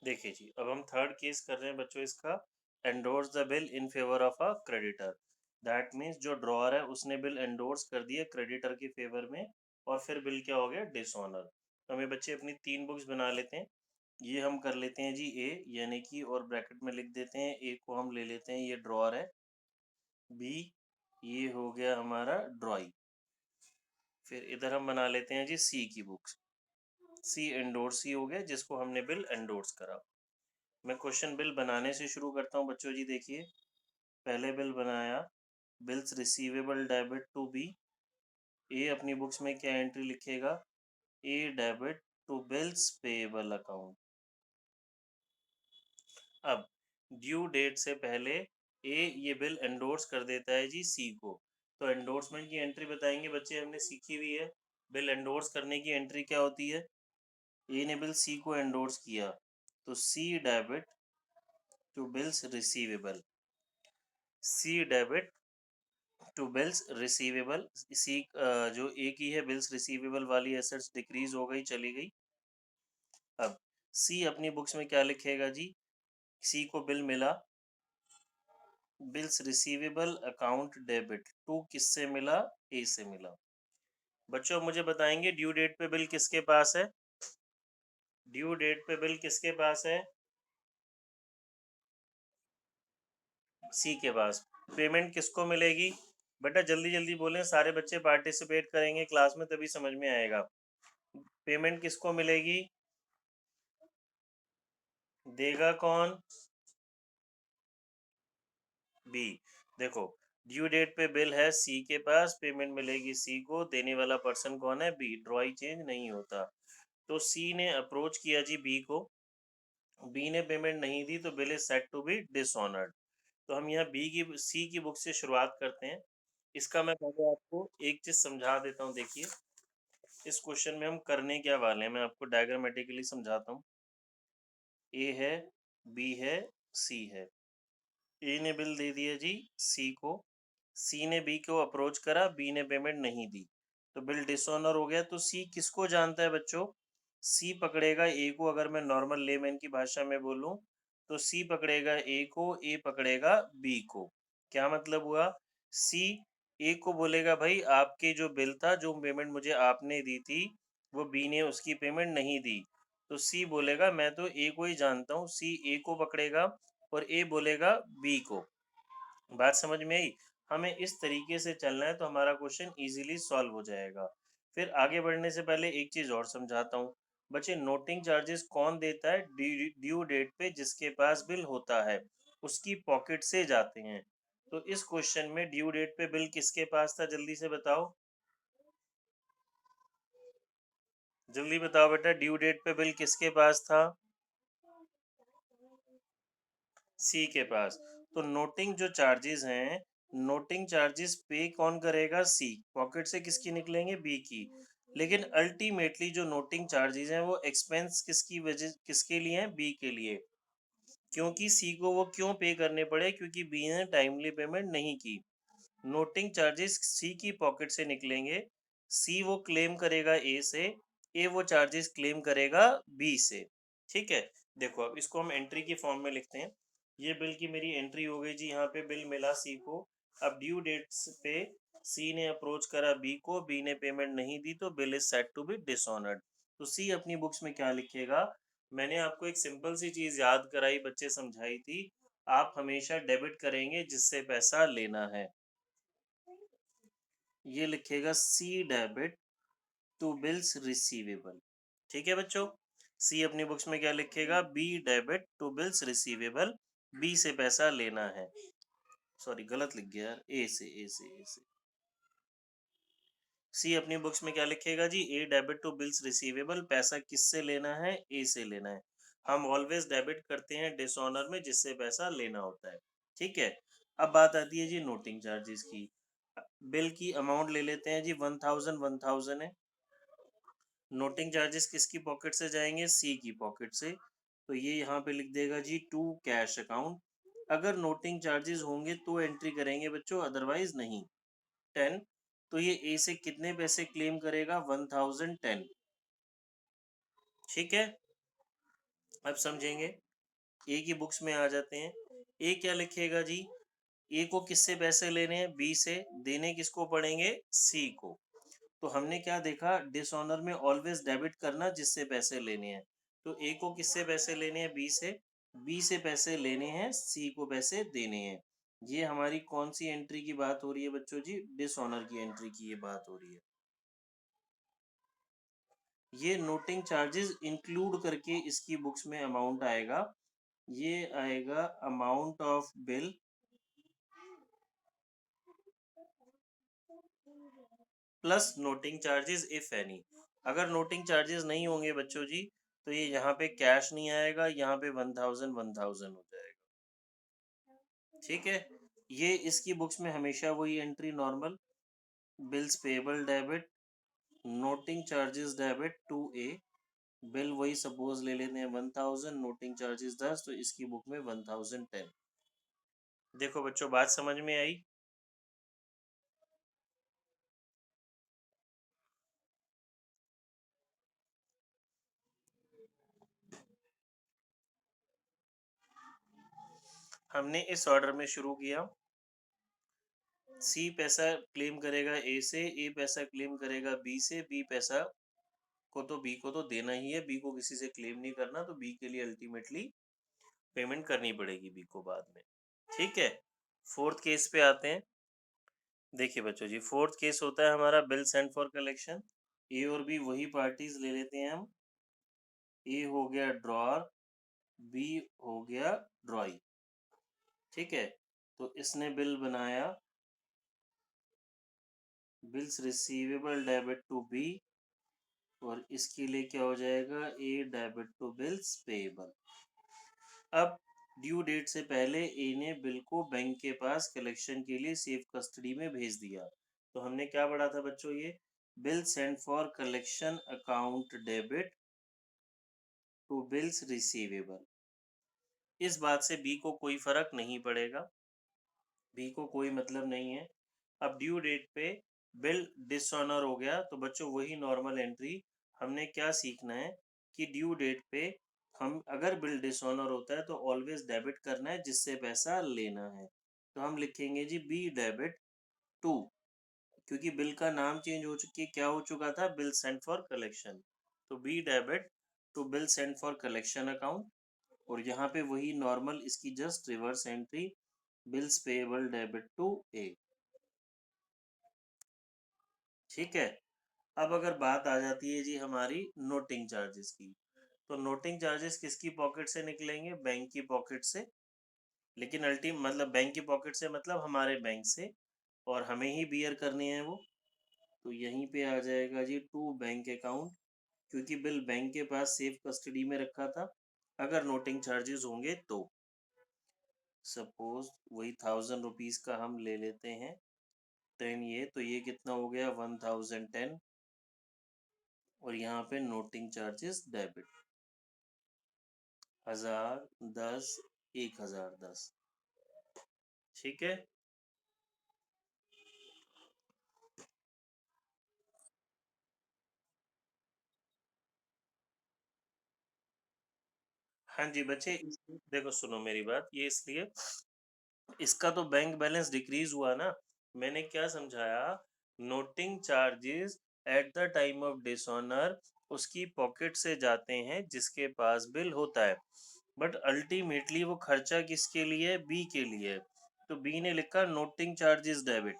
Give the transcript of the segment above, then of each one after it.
देखिए जी, अब हम थर्ड केस कर रहे हैं बच्चों इसका, endorse the bill in favour of a creditor. That means जो ड्रॉअर है उसने बिल एंडोर्स कर दिया क्रेडिटर के फेवर में, और फिर बिल क्या हो गया, डिसऑनर। तो हमें बच्चे अपनी 3 बुक्स बना लेते हैं। ये हम कर लेते हैं जी ए, यानी कि और ब्रैकेट में लिख देते हैं, ए को हम ले लेते हैं, ये ड्रॉअर है। बी, ये हो गया हमारा ड्रॉई। फिर इधर हम बना लेते हैं जी सी की बुक्स। सी एंडोर्स ही हो गया जिसको हमने बिल एंडोर्स करा। मैं क्वेश्चन बिल बनाने से शुरू करता हूँ बच्चों जी। देखिए, पहले बिल बनाया, bills receivable debit to B. A अपनी बुक्स में क्या एंट्री लिखेगा, A debit to bills payable account. अब ड्यू डेट से पहले ए ये बिल एंडोर्स कर देता है जी सी को। तो एंडोर्समेंट की एंट्री बताएंगे बच्चे, हमने सीखी हुई है। बिल एंडोर्स करने की एंट्री क्या होती है, ए ने बिल सी को एंडोर्स किया, तो C debit to bills receivable. C debit to bills receivable. C जो ए की है बिल्स रिसीवेबल वाली एसेट्स डिक्रीज हो गई, चली गई। अब सी अपनी बुक्स में क्या लिखेगा जी, सी को बिल मिला, bills receivable account debit to किससे मिला, ए से मिला। बच्चों मुझे बताएंगे ड्यू डेट पे बिल किसके पास है, ड्यू डेट पे बिल किसके पास है, सी के पास। पेमेंट किसको मिलेगी, बेटा जल्दी जल्दी बोलें, सारे बच्चे पार्टिसिपेट करेंगे क्लास में तभी समझ में आएगा। पेमेंट किसको मिलेगी, देगा कौन, बी। देखो, ड्यू डेट पे बिल है सी के पास, पेमेंट मिलेगी सी को, देने वाला पर्सन कौन है, बी। ड्रॉई चेंज नहीं होता। तो सी ने अप्रोच किया जी बी को, बी ने पेमेंट नहीं दी, तो bill is set to be dishonoured. तो हम यहाँ बी की सी की बुक से शुरुआत करते हैं। इसका मैं पहले आपको एक चीज समझा देता हूँ। देखिए, इस क्वेश्चन में हम करने क्या वाले हैं, मैं आपको डायग्रामेटिकली समझाता हूँ। ए है, बी है, सी है। ए ने बिल दे दिया जी सी को, सी ने बी को अप्रोच करा, बी ने पेमेंट नहीं दी, तो बिल डिसऑनर हो गया। तो सी किसको जानता है बच्चों, सी पकड़ेगा ए को। अगर मैं नॉर्मल लेमैन की भाषा में बोलूं तो सी पकड़ेगा ए को, ए पकड़ेगा बी को। क्या मतलब हुआ, सी ए को बोलेगा भाई आपके जो बिल था, जो पेमेंट मुझे आपने दी थी, वो बी ने उसकी पेमेंट नहीं दी। तो सी बोलेगा मैं तो ए को ही जानता हूँ, सी ए को पकड़ेगा और ए बोलेगा बी को। बात समझ में आई। हमें इस तरीके से चलना है तो हमारा क्वेश्चन इजीली सॉल्व हो जाएगा। फिर आगे बढ़ने से पहले एक चीज और समझाता हूँ बच्चे। नोटिंग चार्जेस कौन देता है, ड्यू डेट पे जिसके पास बिल होता है उसकी पॉकेट से जाते हैं। तो इस क्वेश्चन में ड्यू डेट पे बिल किसके पास था, जल्दी से बताओ, जल्दी बताओ बेटा, ड्यू डेट पे बिल किसके पास था, सी के पास। तो नोटिंग जो चार्जेस हैं, नोटिंग चार्जेस पे कौन करेगा, सी। पॉकेट से किसकी निकलेंगे, बी की। लेकिन अल्टीमेटली जो नोटिंग चार्जेस हैं वो एक्सपेंस किसकी वजह, किसके लिए हैं, बी के लिए। क्योंकि सी को वो क्यों पे करने पड़े, क्योंकि बी ने टाइमली पेमेंट नहीं की। नोटिंग चार्जेस सी की पॉकेट से निकलेंगे, सी वो क्लेम करेगा ए से, ए वो चार्जेस क्लेम करेगा बी से। ठीक है, देखो अब इसको हम एंट्री की फॉर्म में लिखते हैं। ये बिल की मेरी एंट्री हो गई जी, यहाँ पे बिल मिला सी को। अब ड्यू डेट्स पे सी ने अप्रोच करा बी को, बी ने पेमेंट नहीं दी, तो bill is set to be dishonoured. तो सी अपनी बुक्स में क्या लिखेगा, मैंने आपको एक सिंपल सी चीज याद कराई बच्चे, समझाई थी। आप हमेशा डेबिट करेंगे जिससे पैसा लेना है। ये लिखेगा C debit to bills receivable. ठीक है बच्चों, सी अपनी बुक्स में क्या लिखेगा, B debit to bills receivable, B से पैसा लेना है। सॉरी गलत लिख गया यार, ए से, ए से, ए से। सी अपनी बुक्स में क्या लिखेगा जी, A debit to bills receivable, पैसा किससे लेना है, ए से लेना है। हम ऑलवेज डेबिट करते हैं डिसऑनर में जिससे पैसा लेना होता है। ठीक है, अब बात आती है जी नोटिंग चार्जेस की। बिल की अमाउंट ले लेते हैं जी, 1000 1000 है। नोटिंग चार्जेस किसकी पॉकेट से जाएंगे, सी की पॉकेट से। तो ये यहाँ पे लिख देगा जी टू कैश अकाउंट। अगर नोटिंग चार्जेस होंगे तो एंट्री करेंगे बच्चों, अदरवाइज नहीं। 10, तो ये ए से कितने पैसे क्लेम करेगा, 1010। ठीक है, अब समझेंगे, ए की बुक्स में आ जाते हैं। ए क्या लिखेगा जी, ए को किससे पैसे लेने हैं, बी से, देने किसको पड़ेंगे, सी को। तो हमने क्या देखा, डिसऑनर में ऑलवेज डेबिट करना जिससे पैसे लेने हैं। तो ए को किससे पैसे लेने हैं, बी से, बी से पैसे लेने हैं, सी को पैसे देने हैं। ये हमारी कौन सी एंट्री की बात हो रही है बच्चों जी, डिसऑनर की एंट्री की ये बात हो रही है। ये नोटिंग चार्जेस इंक्लूड करके इसकी बुक्स में अमाउंट आएगा। ये आएगा amount of bill plus noting charges if any. अगर नोटिंग चार्जेस नहीं होंगे बच्चों जी, तो ये यहाँ पे कैश नहीं आएगा, यहाँ पे 1000 1000 हो जाएगा। ठीक है, ये इसकी बुक्स में हमेशा वही entry normal, bills payable debit, noting charges debit to A, bill वही सपोज ले लेते हैं 1000, नोटिंग चार्जेस 10, तो इसकी बुक में 1010। देखो बच्चों, बात समझ में आई। हमने इस ऑर्डर में शुरू किया, सी पैसा क्लेम करेगा ए से, ए पैसा क्लेम करेगा बी से, बी पैसा को तो बी को तो देना ही है, बी को किसी से क्लेम नहीं करना, तो बी के लिए अल्टीमेटली पेमेंट करनी पड़ेगी बी को बाद में। ठीक है, फोर्थ केस पे आते हैं। देखिए बच्चों जी, फोर्थ केस होता है हमारा बिल सेंड फॉर कलेक्शन। ए और बी वही पार्टीज ले लेते हैं हम। ए हो गया ड्रॉर, बी हो गया ड्रॉई। ठीक है, तो इसने बिल बनाया, bills receivable debit to B, और इसके लिए क्या हो जाएगा, A debit to bills payable. अब ड्यू डेट से पहले ए ने बिल को बैंक के पास कलेक्शन के लिए सेफ कस्टडी में भेज दिया। तो हमने क्या पढ़ा था बच्चों, ये bill send for collection account debit to bills receivable. इस बात से बी को कोई फर्क नहीं पड़ेगा, बी को कोई मतलब नहीं है। अब ड्यू डेट पे बिल डिसऑनर हो गया, तो बच्चों वही नॉर्मल एंट्री, हमने क्या सीखना है कि ड्यू डेट पे हम अगर बिल डिसऑनर होता है तो ऑलवेज डेबिट करना है जिससे पैसा लेना है। तो हम लिखेंगे जी बी डेबिट टू, क्योंकि बिल का नाम चेंज हो चुकी, क्या हो चुका था, बिल सेंड फॉर कलेक्शन। तो B debit to bill send for collection account, और यहाँ पे वही नॉर्मल इसकी just reverse entry, bills payable debit to A. ठीक है, अब अगर बात आ जाती है जी हमारी नोटिंग चार्जेस की, तो नोटिंग चार्जेस किसकी पॉकेट से निकलेंगे, बैंक की पॉकेट से। लेकिन मतलब बैंक की पॉकेट से मतलब हमारे बैंक से, और हमें ही बियर करने हैं वो। तो यहीं पे आ जाएगा जी टू बैंक अकाउंट, क्योंकि बिल बैंक के पास सेफ कस्टडी में रखा था। अगर नोटिंग चार्जेस होंगे तो सपोज वही 1000 रुपीज का हम ले लेते हैं, 10 ये, तो ये कितना हो गया 1010, और यहाँ पे नोटिंग चार्जेस डेबिट 1000 10 1010। ठीक है, हाँ जी बच्चे, देखो सुनो मेरी बात, ये इसलिए इसका तो बैंक बैलेंस डिक्रीज हुआ ना। मैंने क्या समझाया, noting charges at the time of dishonour उसकी पॉकेट से जाते हैं जिसके पास बिल होता है, बट अल्टीमेटली वो खर्चा किसके लिए है, बी के लिए है। तो बी ने लिखा नोटिंग चार्जेस डेबिट,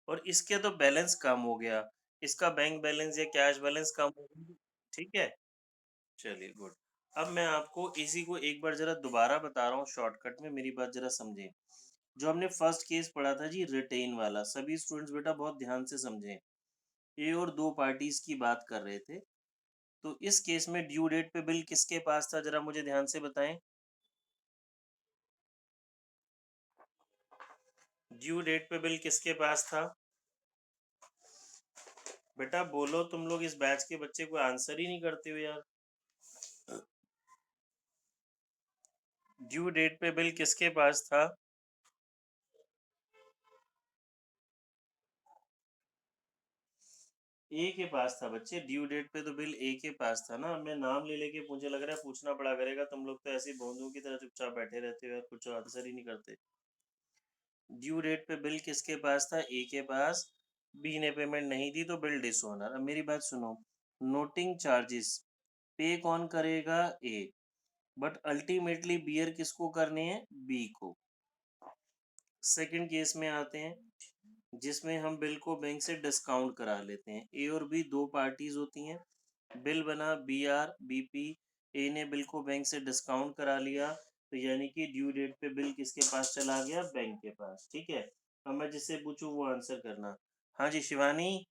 और इसके तो बैलेंस कम हो गया, इसका बैंक बैलेंस या कैश बैलेंस कम हो गया। ठीक है, चलिए गुड। अब मैं आपको इसी को एक बार जरा दोबारा बता रहा हूँ शॉर्टकट में, मेरी बात जरा समझें। जो हमने फर्स्ट केस पढ़ा था जी रिटेन वाला, सभी स्टूडेंट्स बेटा बहुत ध्यान से समझें। ए और दो पार्टीज की बात कर रहे थे, तो इस केस में ड्यू डेट पे बिल किसके पास था, जरा मुझे ध्यान से बताएं। ड्यू डेट पे बिल किसके पास था, बेटा बोलो, तुम लोग इस बैच के बच्चे को आंसर ही नहीं करते हो यार। ड्यू डेट पे बिल किसके पास था, ए के पास था बच्चे, ड्यू डेट पे तो बिल ए के पास था ना। मैं नाम ले लेके मुझे लग रहा है पूछना पड़ा करेगा, तुम लोग तो ऐसे भोंदू की तरह चुपचाप बैठे रहते हो यार, कुछ आंसर ही नहीं करते। ड्यू डेट पे बिल किसके पास था? ए के पास। बी ने पेमेंट नहीं दी तो बिल डिसऑनर। अब मेरी बात सुनो, नोटिंग चार्जेस पे कौन करेगा? ए, बट अल्टीमेटली बियर किसको करने हैं? बी को। सेकंड केस में आते हैं जिसमें हम बिल को बैंक से डिस्काउंट करा लेते हैं। ए और बी दो पार्टीज होती हैं, बिल बना बी आर बी पी। ए ने बिल को बैंक से डिस्काउंट करा लिया, तो यानी कि ड्यू डेट पे बिल किसके पास चला गया? बैंक के पास। ठीक है, अब मैं जिससे पूछूं वो आंसर करना। हाँ जी शिवानी।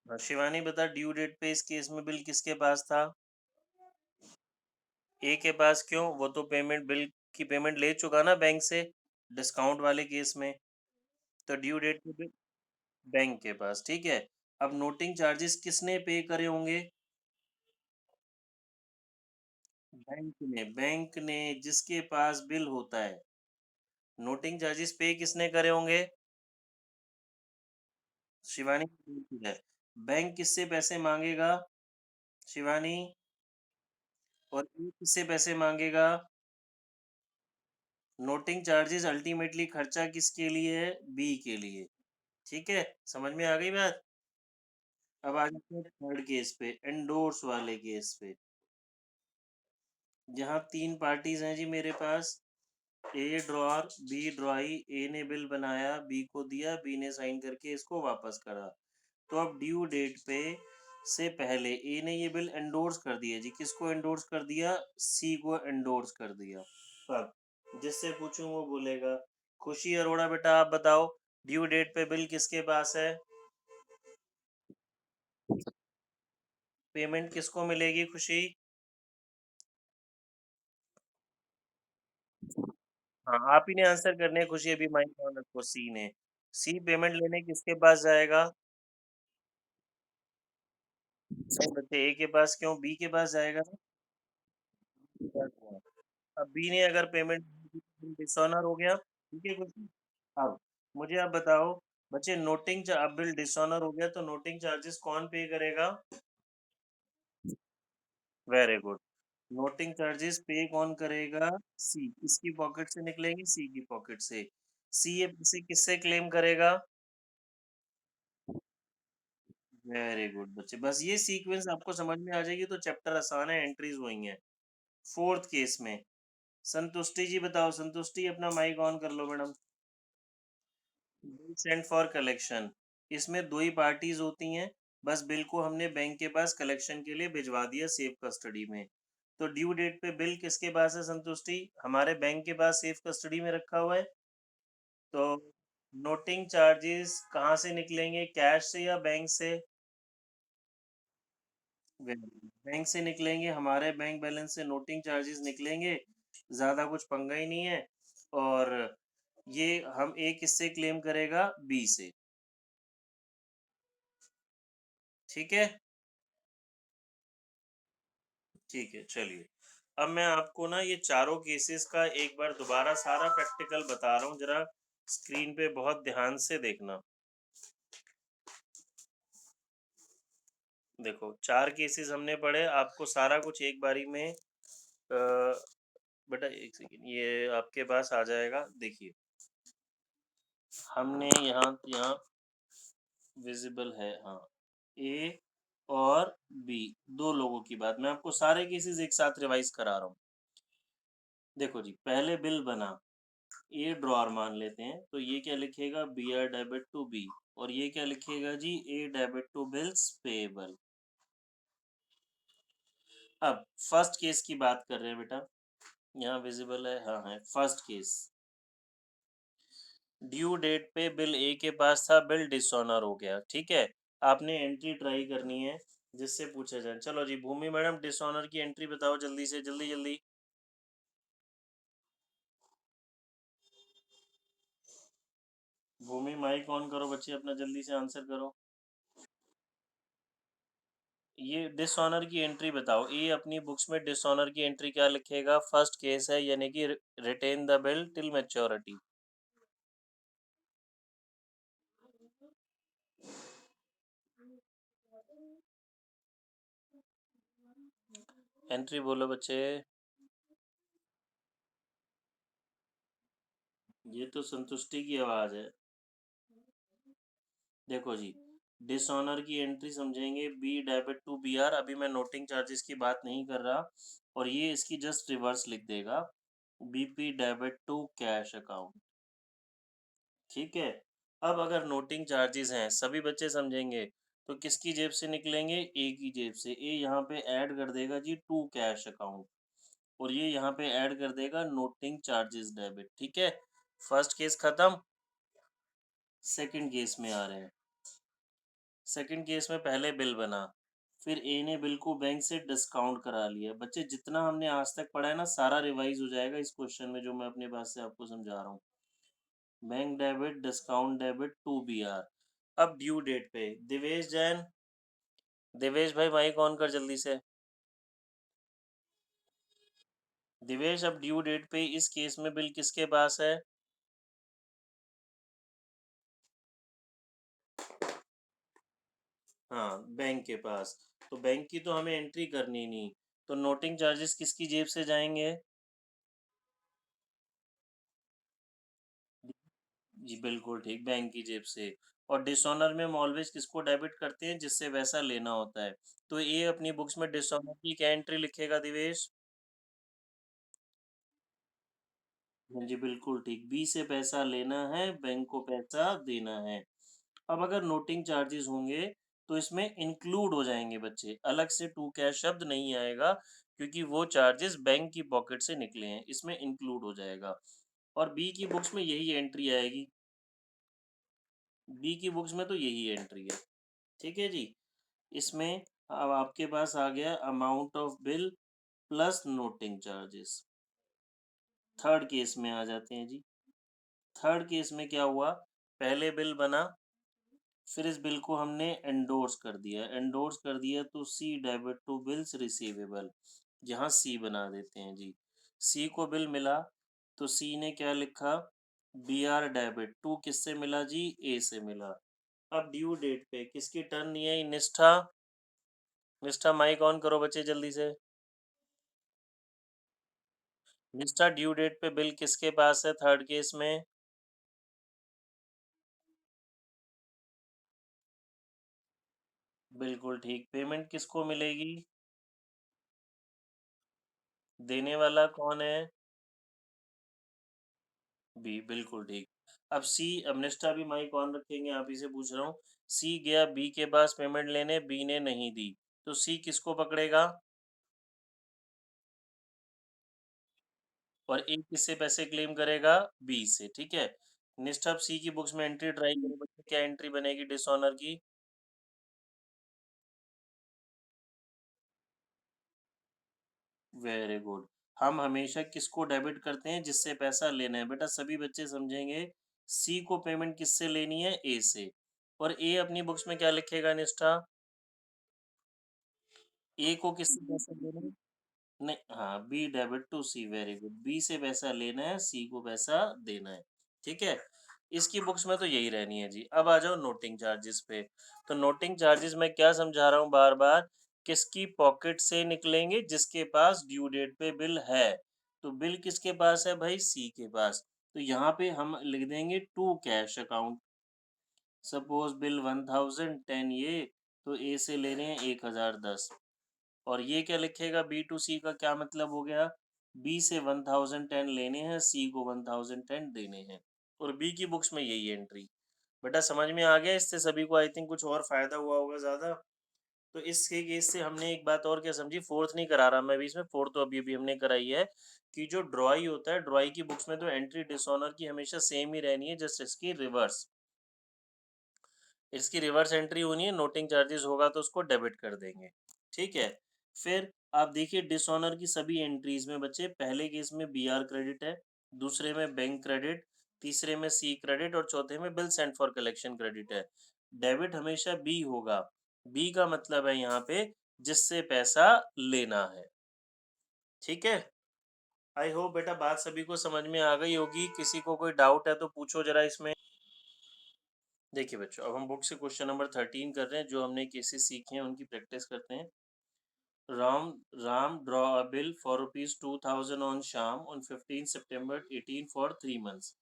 हाँ, शिवानी बता, ड्यू डेट पे इस केस में बिल किसके पास था? ए के पास। क्यों? वो तो पेमेंट, बिल की पेमेंट ले चुका ना बैंक से, डिस्काउंट वाले केस में। तो ड्यू डेट पे बिल बैंक के पास। ठीक है, अब नोटिंग चार्जेस किसने पे करे होंगे? बैंक ने जिसके पास बिल होता है। नोटिंग चार्जेस पे किसने करे होंगे? शिवानी है। बैंक किससे पैसे मांगेगा? शिवानी। और ये किससे पैसे मांगेगा? नोटिंग चार्जेस अल्टीमेटली खर्चा किसके लिए है? बी के लिए। ठीक है, समझ में आ गई बात? अब आ जाते हैं थर्ड केस पे, एंडोर्स वाले केस पे। जहाँ तीन पार्टीज हैं जी मेरे पास, ए ड्रॉर बी ड्रॉई। ए ने बिल बनाया, बी को दिया, बी ने साइन करके इसको वापस करा। तो अब ड्यू डेट पे से पहले ए ने ये बिल एंडोर्स कर दिया जी। किसको एंडोर्स कर दिया? सी को एंडोर्स कर दिया। अब जिससे पूछूं वो बोलेगा। खुशी अरोड़ा बेटा आप बताओ, ड्यू डेट पे बिल किसके पास है? पेमेंट किसको मिलेगी खुशी? हाँ, आप ही ने आंसर करने हैं खुशी, अभी माइक ऑन रखो। सी ने। सी पेमेंट लेने किसके पास जाएगा? नहीं बच्चे, ए के पास क्यों? बी के पास जाएगा ना। अब बी ने अगर पेमेंट डिसऑनर हो गया। ठीक है खुशी। अब मुझे आप बताओ बच्चे, अब बिल डिसऑनर हो गया तो नोटिंग चार्जेस कौन पे करेगा? Very good. नोटिंग चार्जेस पे कौन करेगा? सी। किसकी पॉकेट से निकलेंगे? सी की पॉकेट से। सी ये पैसे किससे क्लेम करेगा? वेरी गुड बच्चे, बस ये सीक्वेंस आपको समझ में आ जाएगी तो चैप्टर आसान है, एंट्रीज वही है। फोर्थ केस में संतुष्टि जी बताओ। संतुष्टि अपना माइक ऑन कर लो madam. Bill send for collection, इसमें दो ही पार्टीज होती हैं। बस बिल को हमने बैंक के पास कलेक्शन के लिए भिजवा दिया सेफ कस्टडी में। तो ड्यू डेट पे बिल किसके पास है संतुष्टि? हमारे बैंक के पास सेफ कस्टडी में रखा हुआ है। तो नोटिंग चार्जेस कहाँ से निकलेंगे? कैश से या बैंक से? बैंक से निकलेंगे, हमारे बैंक बैलेंस से नोटिंग चार्जेस निकलेंगे। ज़्यादा कुछ पंगा ही नहीं है। और ये हम ए किससे क्लेम करेगा? बी से। ठीक है। ठीक है चलिए, अब मैं आपको ना ये चारों केसेस का एक बार दोबारा सारा प्रैक्टिकल बता रहा हूँ, जरा स्क्रीन पे बहुत ध्यान से देखना। देखो चार केसेस हमने पढ़े, आपको सारा कुछ एक बारी में बेटा एक सेकेंड, ये आपके पास आ जाएगा। देखिए हमने यहाँ यहाँ विजिबल है, हाँ। ए और बी, दो लोगों की बात, मैं आपको सारे केसेस एक साथ रिवाइज करा रहा हूँ। देखो जी, पहले बिल बना, ए ड्रॉर मान लेते हैं, तो ये क्या लिखेगा? B R debit to B. और ये क्या लिखेगा जी? A debit to bills payable. अब फर्स्ट केस की बात कर रहे हैं बेटा, यहाँ विजिबल है, हाँ है। फर्स्ट केस, ड्यू डेट पे बिल ए के पास था, बिल डिसऑनर हो गया। ठीक है, आपने एंट्री ट्राई करनी है जिससे पूछा जाए। चलो जी भूमि मैडम, डिसऑनर की एंट्री बताओ जल्दी से, जल्दी जल्दी। भूमि माइक ऑन करो बच्चे अपना, जल्दी से आंसर करो। ये डिसऑनर की एंट्री बताओ। ये अपनी बुक्स में डिसऑनर की एंट्री क्या लिखेगा? फर्स्ट केस है, यानी कि retain the bill till maturity. Entry बोलो बच्चे। ये तो संतुष्टि की आवाज है। देखो जी, डिसऑनर की एंट्री समझेंगे, B debit to B R. अभी मैं नोटिंग चार्जेस की बात नहीं कर रहा, और ये इसकी जस्ट रिवर्स लिख देगा, BP debit to cash account. ठीक है। अब अगर नोटिंग चार्जेस हैं, सभी बच्चे समझेंगे, तो किसकी जेब से निकलेंगे? ए की जेब से। ए यहाँ पे ऐड कर देगा जी टू कैश अकाउंट, और ये यहाँ पे ऐड कर देगा नोटिंग चार्जेस डेबिट। ठीक है, फर्स्ट केस खत्म। सेकंड केस में आ रहे हैं। सेकंड केस में पहले बिल बना, फिर ए ने बिल को बैंक से डिस्काउंट करा लिया। बच्चे जितना हमने आज तक पढ़ा है ना, सारा रिवाइज हो जाएगा इस क्वेश्चन में, जो मैं अपने पास से आपको समझा रहा हूँ। Bank debit discount debit to B R. अब ड्यू डेट पे दिवेश जैन, दिवेश भाई माइक ऑन कर जल्दी से। दिवेश, अब ड्यू डेट पे इस केस में बिल किसके पास है? हाँ, बैंक के पास। तो बैंक की तो हमें एंट्री करनी नहीं, तो नोटिंग चार्जेस किसकी जेब से जाएंगे? जी बिल्कुल ठीक, बैंक की जेब से। और डिसऑनर में हम ऑलवेज किसको डेबिट करते हैं? जिससे वैसा लेना होता है। तो ये अपनी बुक्स में डिसऑनर की क्या एंट्री लिखेगा दिवेश? हाँ जी बिल्कुल ठीक, बी से पैसा लेना है, बैंक को पैसा देना है। अब अगर नोटिंग चार्जेस होंगे, तो इसमें इंक्लूड हो जाएंगे बच्चे, अलग से टू कैश शब्द नहीं आएगा, क्योंकि वो चार्जेस बैंक की पॉकेट से निकले हैं, इसमें इंक्लूड हो जाएगा। और बी की बुक्स में यही एंट्री आएगी, बी की बुक्स में तो यही एंट्री है। ठीक है जी। इसमें अब आपके पास आ गया amount of bill plus noting charges. Third case में आ जाते हैं जी। थर्ड केस में क्या हुआ? पहले बिल बना, फिर इस बिल को हमने एंडोर्स कर दिया। एंडोर्स कर दिया तो C debit to bills receivable, यहाँ सी बना देते हैं जी। सी को बिल मिला, तो सी ने क्या लिखा? बी आर डेबिट टू, किससे मिला जी? ए से मिला। अब ड्यू डेट पे किसकी टर्न नहीं आई? निष्ठा। निष्ठा माइक ऑन करो बच्चे जल्दी से। निष्ठा, ड्यू डेट पे बिल किसके पास है थर्ड केस में? बिल्कुल ठीक, पेमेंट किसको मिलेगी? देने वाला कौन है? बी, बिल्कुल ठीक। अब सी, अब निष्ठा भी माइक ऑन रखेंगे, आप ही से पूछ रहा हूँ। सी गया बी के पास पेमेंट लेने, बी ने नहीं दी, तो सी किसको पकड़ेगा? और ए किससे पैसे क्लेम करेगा? बी से। ठीक है। निष्ठा, अब सी की बुक्स में एंट्री ट्राई करो बच्चे, क्या एंट्री बनेगी डिसऑनर की? Very good. हम हमेशा किसको डेबिट करते हैं? जिससे पैसा लेना है। बेटा सभी बच्चे समझेंगे, सी को पेमेंट किससे लेनी है? ए से। और ए अपनी बुक्स में क्या लिखेगा निष्ठा? ए को किससे पैसा लेना है? नहीं, हाँ, B debit to C, very good. B से पैसा लेना है, सी को पैसा देना है। ठीक है। इसकी बुक्स में तो यही रहनी है जी। अब आ जाओ नोटिंग चार्जेस पे। तो नोटिंग चार्जेस मैं क्या समझा रहा हूँ बार बार, किसकी पॉकेट से निकलेंगे? जिसके पास ड्यू डेट पे बिल है। तो बिल किसके पास है भाई? सी के पास। तो यहाँ पे हम लिख देंगे to cash account. Suppose bill 1010 ये, तो ए से ले रहे हैं 1010। और ये क्या लिखेगा? बी टू सी का क्या मतलब हो गया? बी से 1010 लेने हैं, सी को 1010 देने हैं। और बी की बुक्स में यही एंट्री। बेटा समझ में आ गया? इससे सभी को आई थिंक कुछ और फायदा हुआ होगा ज्यादा। तो इसके केस से हमने एक बात और क्या समझी, फोर्थ नहीं करा रहा मैं अभी इसमें, फोर्थ तो अभी अभी हमने कराई है, कि जो ड्रॉई होता है, ड्रॉई की बुक्स में तो एंट्री डिसऑनर की हमेशा सेम ही रहनी है, जस्ट इसकी रिवर्स। इसकी रिवर्स एंट्री होनी है, नोटिंग चार्जेस होगा तो उसको डेबिट कर देंगे। ठीक है। फिर आप देखिए डिसऑनर की सभी एंट्रीज में बच्चे, पहले केस में बी आर क्रेडिट है, दूसरे में बैंक क्रेडिट, तीसरे में सी क्रेडिट, और चौथे में bill sent for collection credit है। डेबिट हमेशा बी होगा। बी का मतलब है यहाँ पे जिससे पैसा लेना है। ठीक है। आई होप बेटा बात सभी को समझ में आ गई होगी। किसी को कोई डाउट है तो पूछो जरा इसमें। देखिए बच्चों, अब हम बुक से क्वेश्चन नंबर 13 कर रहे हैं। जो हमने केसेस सीखे हैं उनकी प्रैक्टिस करते हैं। Ram draw a bill for ₹2000 on Sham on 15 September 18 for 3 months.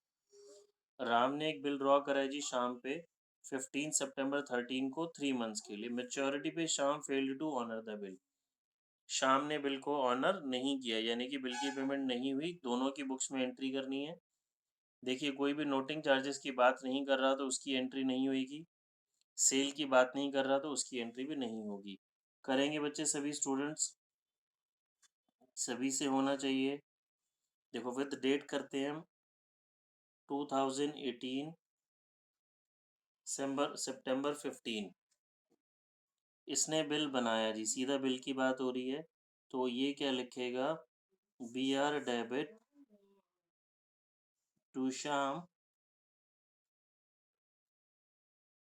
Ram ने एक बिल ड्रॉ करा है जी शाम पे 15 सितंबर 13 को 3 मंथ्स के लिए। मैच्योरिटी पे Sham failed to honour the bill. Sham ने बिल को ऑनर नहीं किया, यानी कि बिल की पेमेंट नहीं हुई। दोनों की बुक्स में एंट्री करनी है। देखिए, कोई भी नोटिंग चार्जेस की बात नहीं कर रहा तो उसकी एंट्री नहीं होगी। सेल की बात नहीं कर रहा तो उसकी एंट्री भी नहीं होगी। करेंगे बच्चे सभी स्टूडेंट्स, सभी से होना चाहिए। देखो, विद डेट करते हैं हम 2018 सितंबर 15। इसने बिल बनाया जी, सीधा बिल की बात हो रही है। तो ये क्या लिखेगा, बी आर डेबिट टू शाम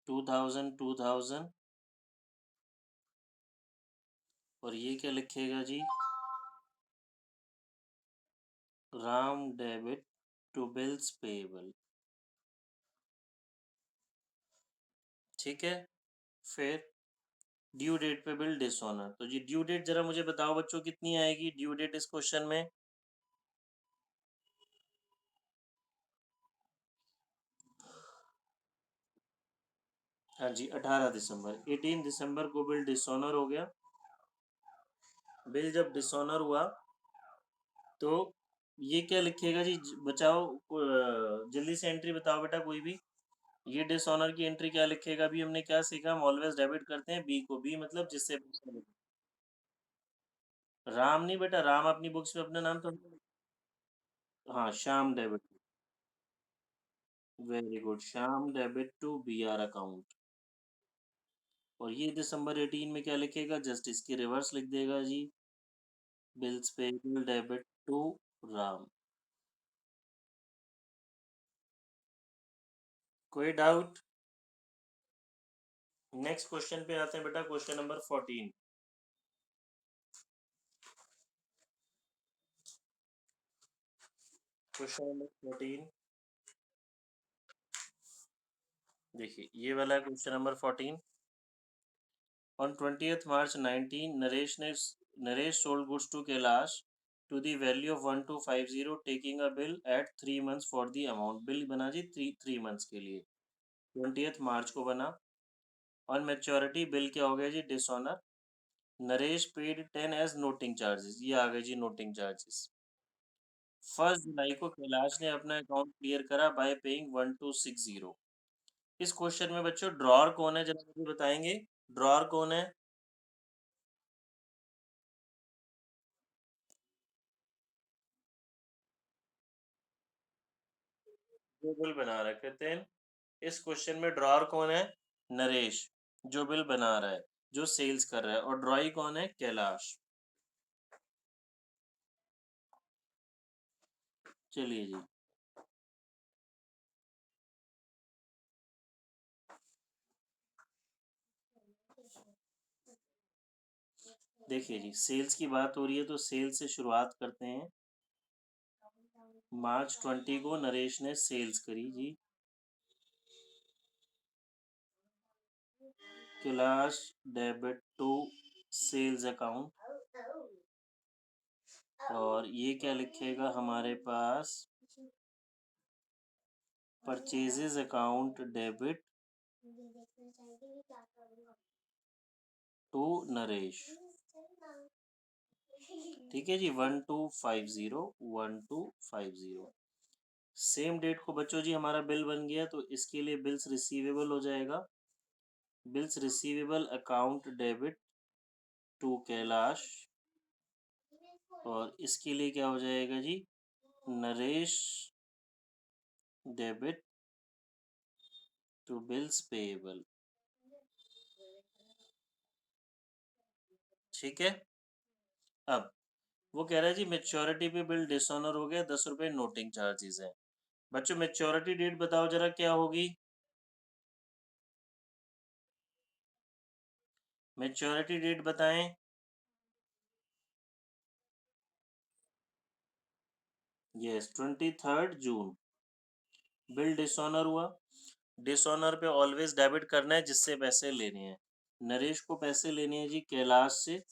2000 और ये क्या लिखेगा जी, Ram debit to bills payable. ठीक है। फिर ड्यू डेट पे बिल डिसऑनर। तो जी ड्यू डेट जरा मुझे बताओ बच्चों, कितनी आएगी ड्यू डेट इस क्वेश्चन में? हाँ जी, 18 दिसंबर। 18 दिसंबर को बिल डिसऑनर हो गया। बिल जब डिसऑनर हुआ तो ये क्या लिखेगा जी, बचाओ, जल्दी से एंट्री बताओ बेटा कोई भी। ये डिसऑनर की एंट्री क्या लिखेगा? अभी हमने क्या सीखा, हम ऑलवेज डेबिट करते हैं बी को। बी मतलब जिससे राम नहीं बेटा, राम अपनी बुक्स में अपना नाम तो, हाँ, Shyam debit. Very good, Shyam debit to B R account. और ये दिसंबर 18 में क्या लिखेगा, जस्ट इसकी रिवर्स लिख देगा जी, bills payable debit to Ram. कोई डाउट? नेक्स्ट क्वेश्चन पे आते हैं बेटा, क्वेश्चन नंबर 14। क्वेश्चन नंबर 14 देखिए, ये वाला है question number 14। On 20th March 19, Naresh sold goods to Kailash to the value of 1250, taking a bill at 3 months for the amount। Bill बना जी 3 मंथ्स के लिए, 20th मार्च को बना। ऑन मैच्योरिटी बिल क्या हो गया जी, dishonour. Naresh paid 10 as noting charges. ये आ गए जी नोटिंग चार्जेस। 1 जुलाई को कैलाश ने अपना अकाउंट क्लियर करा बाय पेइंग 1260। इस क्वेश्चन में बच्चों ड्रॉर कौन है, जरा मुझे बताएंगे, ड्रॉर कौन है? जो बिल बना रहा है, कहते हैं इस क्वेश्चन में ड्रॉर कौन है? नरेश, जो बिल बना रहा है, जो सेल्स कर रहा है। और ड्रॉई कौन है? कैलाश। चलिए जी, देखिए जी, सेल्स की बात हो रही है तो सेल्स से शुरुआत करते हैं। मार्च 20 को नरेश ने सेल्स करी जी, Kailash debit to sales account. और ये क्या लिखेगा हमारे पास, purchases account debit to Naresh. ठीक है जी, 1250 सेम डेट को बच्चों जी हमारा बिल बन गया, तो इसके लिए बिल्स रिसीवेबल हो जाएगा। Bills receivable account debit to Kailash. और इसके लिए क्या हो जाएगा जी, Naresh debit to bills payable. ठीक है। अब वो कह रहा है जी मेच्योरिटी पे बिल डिसऑनर हो गया, 10 रुपए नोटिंग चार्जेस है। बच्चों मेच्योरिटी डेट बताओ जरा क्या होगी, मेच्योरिटी डेट बताएं। यस, 23 जून बिल डिसऑनर हुआ। डिसऑनर पे ऑलवेज डेबिट करना है जिससे पैसे लेने हैं। नरेश को पैसे लेने हैं जी कैलाश से,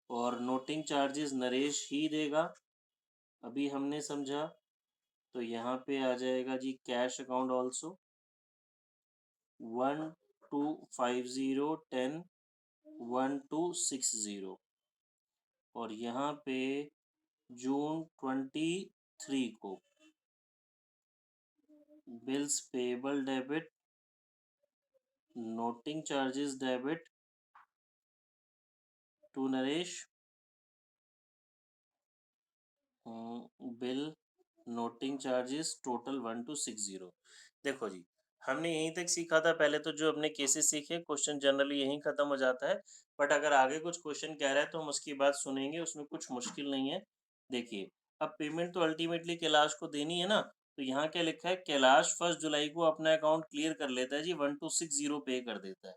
और नोटिंग चार्जेस नरेश ही देगा, अभी हमने समझा। तो यहाँ पे आ जाएगा जी कैश अकाउंट ऑल्सो 125010 1260, और यहाँ पे जून 23 को bills payable debit, noting charges debit to Naresh, bill noting charges total 1260। देखो जी, हमने यहीं तक सीखा था। पहले तो जो अपने केसेस सीखे, क्वेश्चन जनरली यहीं खत्म हो जाता है, बट अगर आगे कुछ क्वेश्चन कह रहा है तो हम उसकी बात सुनेंगे, उसमें कुछ मुश्किल नहीं है। देखिए, अब पेमेंट तो अल्टीमेटली कैलाश को देनी है ना, तो यहाँ क्या लिखा है, कैलाश 1 जुलाई को अपना अकाउंट क्लियर कर लेता है जी, 1260 पे कर देता है।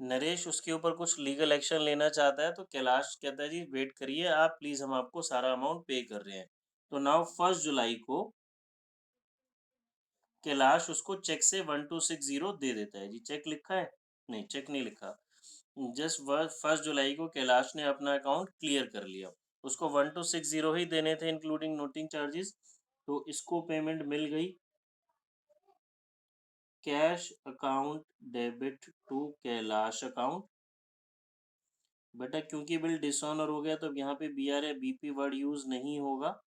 नरेश उसके ऊपर कुछ लीगल एक्शन लेना चाहता है, तो कैलाश कहता है जी वेट करिए आप प्लीज, हम आपको सारा अमाउंट पे कर रहे हैं। तो नाउ 1 जुलाई को कैलाश उसको चेक से 1260 दे देता है जी। चेक लिखा है? नहीं, चेक नहीं लिखा। जस्ट 1 जुलाई को कैलाश ने अपना अकाउंट क्लियर कर लिया, उसको 1260 ही देने थे इंक्लूडिंग नोटिंग चार्जेस, तो इसको पेमेंट मिल गई। Cash account debit to Kailash account. बेटा क्योंकि बिल डिसऑनर हो गया तो यहाँ पे बी आर या बीपी वर्ड यूज नहीं होगा।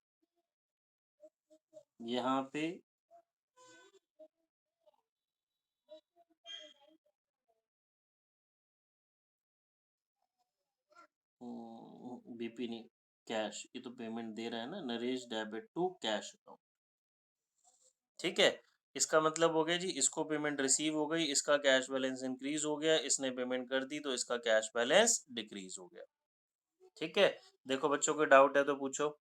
यहाँ पे बीपी नहीं, कैश, ये तो पेमेंट दे रहा है ना, Naresh debit to cash account. ठीक है, इसका मतलब हो गया जी, इसको पेमेंट रिसीव हो गई, इसका कैश बैलेंस इंक्रीज हो गया, इसने पेमेंट कर दी तो इसका कैश बैलेंस डिक्रीज हो गया। ठीक है, देखो बच्चों को डाउट है तो पूछो।